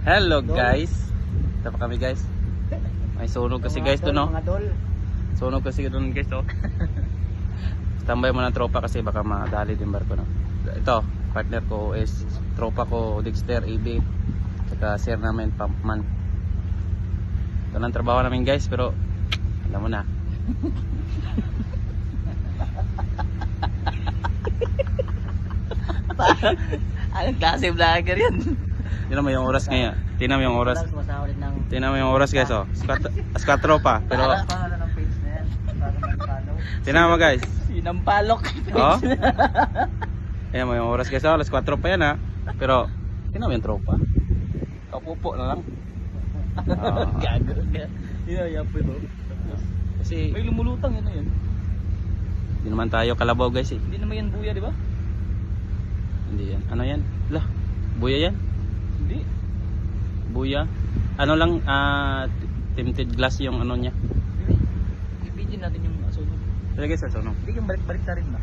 Hello guys. Ito pa kami guys. May sunog kasi guys doon, no? Mga dol. Sunog kasi doon guys, oh. Tambay mo ng tropa kasi baka madali din barko, no? Ito, partner ko is tropa ko Dexter AB. Saka sir namin Pumpman. Ito lang trabaho namin guys, pero alam mo na. Anong klase vlogger yan? Tingnan mo yung oras ngayon. Tingnan mo yung oras. Sumasahod ng... Tingnan mo yung oras guys, oh. Squatro pa, pero Pangalan ng page na yan. Para mag-follow. tingnan mo guys. Sinampalok. Oh. Ayan mo yung oras guys, oh. Alas 4 pa yan, ha. Pero tingnan mo yung tropa. Kapupo na lang. Gago ka. Inayapo ito. Kasi May lumulutang yun na yun. hindi naman tayo kalabaw guys, eh. Hindi naman yan buya, di ba? Hindi yan. Ano yan? Lah, buya yan. Hindi. Buya. Ano lang, tinted glass yung ano niya. I-video natin yung sunog. Talaga sa sunog. Hindi yung balik-balik na rin na.